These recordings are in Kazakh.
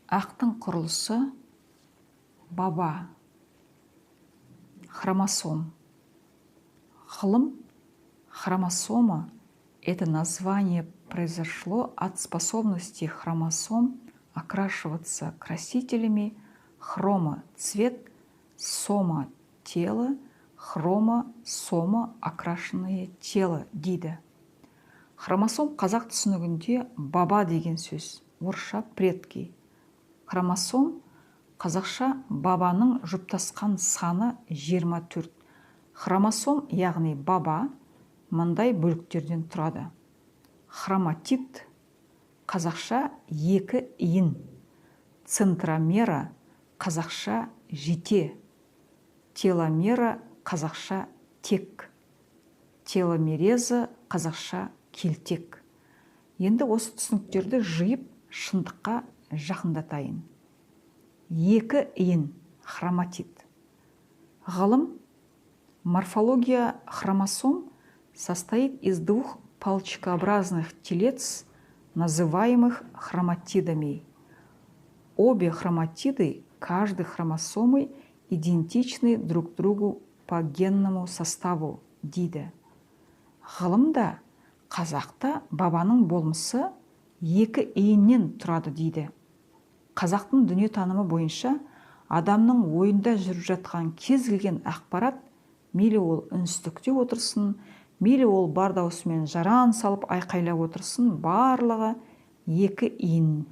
Ақтың құрылысы баба, хромосом. Ғылым хромосома – это название произошло от способности хромосом окрашиваться красителями хрома – цвет, сома – тело, хромосома – окрашенное тело дейді. Хромосом қазақ түсінігінде баба деген сөз, орысша предки. Хромосом қазақша бабаның жұптасқан саны 24. Хромосом, яғни баба, мындай бөліктерден тұрады. Хроматид қазақша екі иін, центромера қазақша жете, теломера қазақша тек, теломереза қазақша келтек. Енді осы түсініктерді жиып шындыққа жақындатайын. Екі иін хроматид. Ғылым морфология хромосом состоит из двух палочкообразных телец, называемых хроматидами. Обе хроматиды каждой хромосомой идентичны друг другу по генному составу дейді. Ғылымда қазақта бабаның болмысы екі иіннен тұрады дейді. Қазақтың дүниетанымы бойынша адамның ойында жүріп жатқан кез келген ақпарат, мейлі ол үнсіздікте отырсын, мейлі ол бар даусымен жаран салып айқайлап отырсын, барлығы екі иін,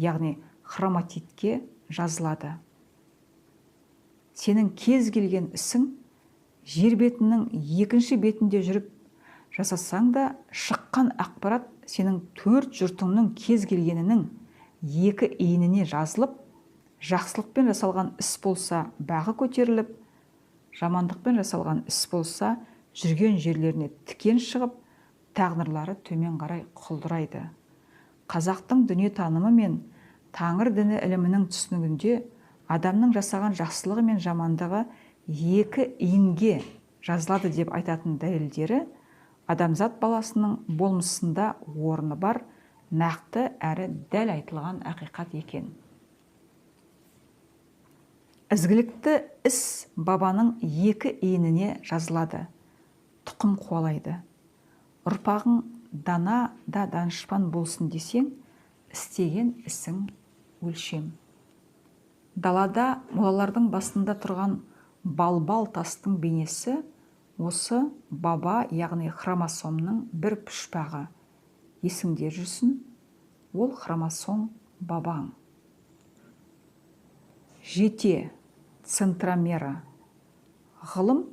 яғни хроматидке жазылады. Сенің кез келген ісің жер бетінің екінші бетінде жүріп жасасаң да, шыққан ақпарат сенің төрт жұртыңның кез келгенінің екі иініне жазылып, жақсылықпен жасалған іс болса бағы көтеріліп, жамандықпен жасалған іс болса жүрген жерлеріне тікен шығып, тағдырлары төмен қарай құлдырайды. Қазақтың дүниетанымы мен Тәңір діні ілімінің түсінігінде адамның жасаған жақсылығы мен жамандығы екі иінге жазылады деп айтатын дәлелдері адамзат баласының болмысында орны бар, нақты әрі дәл айтылған ақиқат екен. Ізгілікті іс бабаның екі иініне жазылады, тұқым қуалайды. Ұрпағың дана да данышпан болсын десең, істеген ісің өлшем. Далада молалардың басында тұрған балбал тастың бейнесі осы баба, яғни хромосомның бір пұшпағы. Есіңде жүрсін, ол хромосом бабаң. Жете, центромера. Ғылым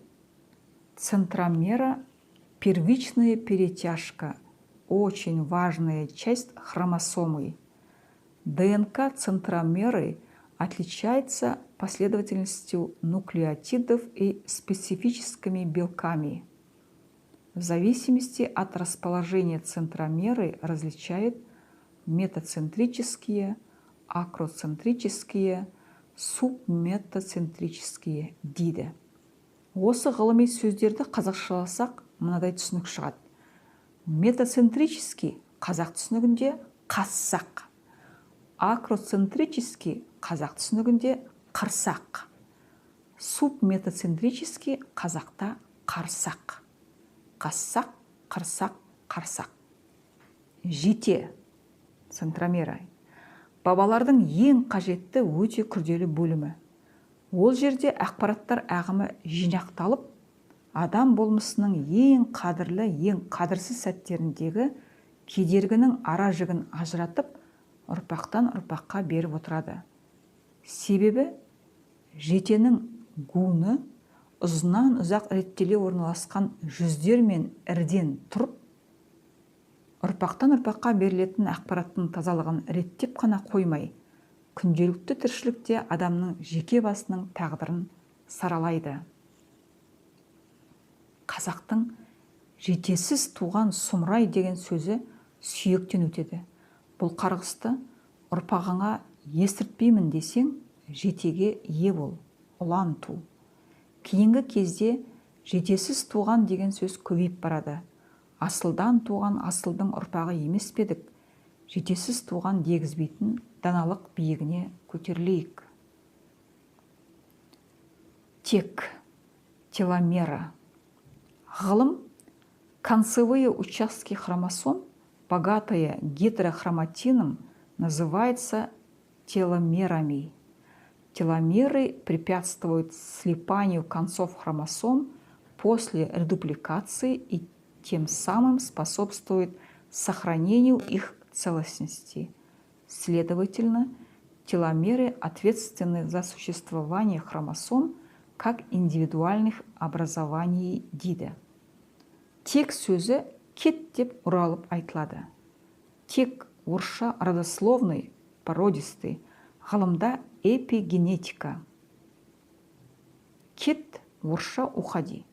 центромера – первичная перетяжка, очень важная часть хромосомы. ДНК центромеры отличается последовательностью нуклеотидов и специфическими белками. В зависимости от расположения центромеры различают метацентрические, акроцентрические, субметацентрические дейді. Осы ғылыми сөздерді қазақшаласақ, мынадай түсінік шығады. Метацентрический қазақ түсінігінде қассақ, акроцентрический қазақ түсінігінде қырсақ, субметацентрический қазақта қарсақ. Қассақ, қырсақ, қарсақ. Жете, центромера. Бабалардың ең қажетті өте күрделі бөлімі. Ол жерде ақпараттар ағымы жинақталып, адам болмысының ең қадірлі, ең қадірсіз сәттеріндегі кедергінің ара жігін ажыратып, ұрпақтан ұрпаққа беріп отырады. Себебі жетенің гуны ұзынан ұзақ реттеле орналасқан жүздер мен ірден тұрып, ұрпақтан ұрпаққа берілетін ақпараттың тазалығын реттеп қана қоймай, күнделікті тіршілікте адамның жеке басының тағдырын саралайды. Қазақтың жетесіз туған сұмырай деген сөзі сүйектен өтеді. Бұл қарғысты ұрпағыңа естіртпеймін десең, жетеге ие бол, ұлан ту. Кейінгі кезде жетесіз туған деген сөз көбейіп барады. Асылдан туған асылдың ұрпағы емес педік. жетесіз туған дегізбейтін даналық биігіне көтерілейік. Тек, теломера. Ғылым концевые участки хромосом, богатые гетерохроматином, называется теломерами. Теломеры препятствуют слипанию концов хромосом после редупликации и тем самым способствуют сохранению их целостности. Следовательно, теломеры ответственны за существование хромосом как индивидуальных образований дейді. Тек сөзі кет деп ұралып айтылады. Тек орысша родословный, породистый, ғылымда эпигенетика. Кет орысша уходи.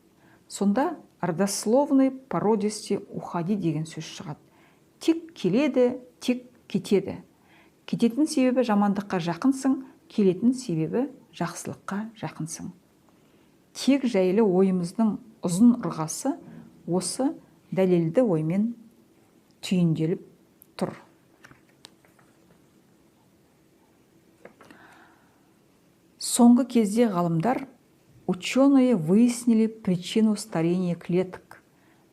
Сонда родословный, породистый, уходи деген сөз шығады. Тек келеді, тек кетеді. Кететін себебі жамандыққа жақынсың, келетін себебі жақсылыққа жақынсың. Тек жайлы ойымыздың ұзын ырғасы осы дәлелді оймен түйінделіп тұр. Соңғы кезде ғалымдар, ученые выяснили причину старения клеток.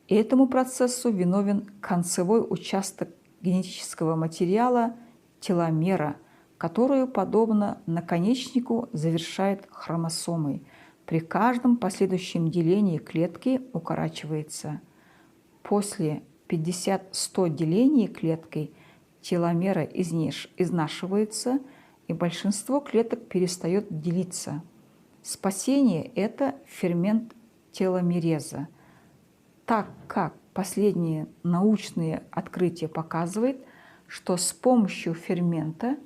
Этому процессу виновен концевой участок генетического материала теломера, которую, подобно наконечнику, завершает хромосомой. При каждом последующем делении клетки укорачивается. После 50-100 делений клеткой теломера изнашивается, и большинство клеток перестает делиться. Спасение – это фермент теломереза. Так как последние научные открытия показывают, что с помощью фермента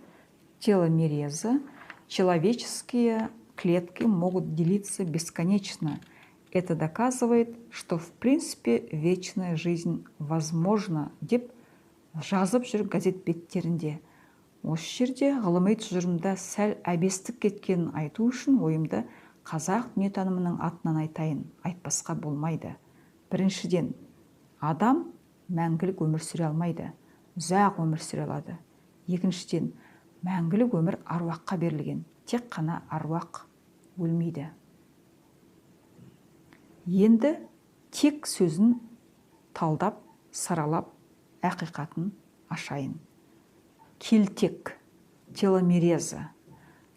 теломереза человеческие клетки могут делиться бесконечно. Это доказывает, что в принципе вечная жизнь возможна, деп жазып жүр газет беттерінде. Осы жерде ғылыми тұжырымда сәл әбестік кеткенін айту үшін ойымды қазақ дүниетанымының атынан айтайын, айтпасқа болмайды. Біріншіден, адам мәңгілік өмір сүре алмайды, ұзақ өмір сүре алады. Екіншіден, мәңгілік өмір аруаққа берілген, тек қана аруақ өлмейді. Енді тек сөзін талдап, саралап, ақиқатын ашайын. Келтек, теломереза.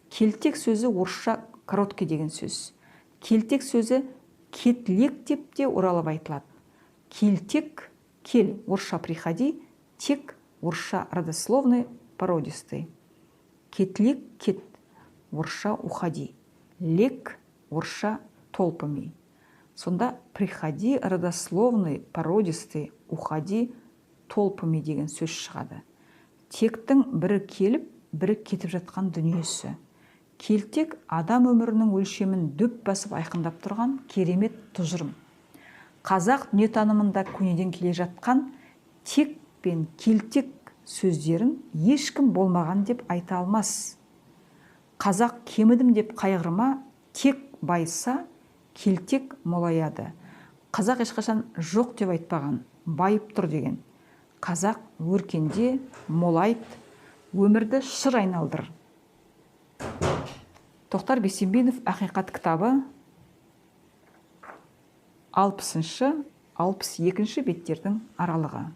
Келтек сөзі орысша короткий деген сөз. Келтек сөзі кетлек деп те оралып айтылады. Келтек, кел, орысша приходи, тек, орысша родословный, породистый. Кетлек, кет, орысша уходи. Лек, орысша толпами. Сонда приходи, родословный, породистый, уходи, толпами деген сөз шығады. Тектің бірі келіп, бірі кетіп жатқан дүниесі. Келтек адам өмірінің өлшемін дөп басып айқындап тұрған керемет тұжырым. Қазақ дүниетанымында көнеден келе жатқан тек пен келтек сөздерін ешкім болмаған деп айта алмас. Қазақ кемідім деп қайғырма, тек байса, келтек молаяды. Қазақ ешқашан жоқ деп айтпаған, байып тұр деген. Қазақ өркенде, молайт, өмірді шыр айналдыр. Тоқтар Бейсенбинов ақиқат кітабы 60-62 беттердің аралығы.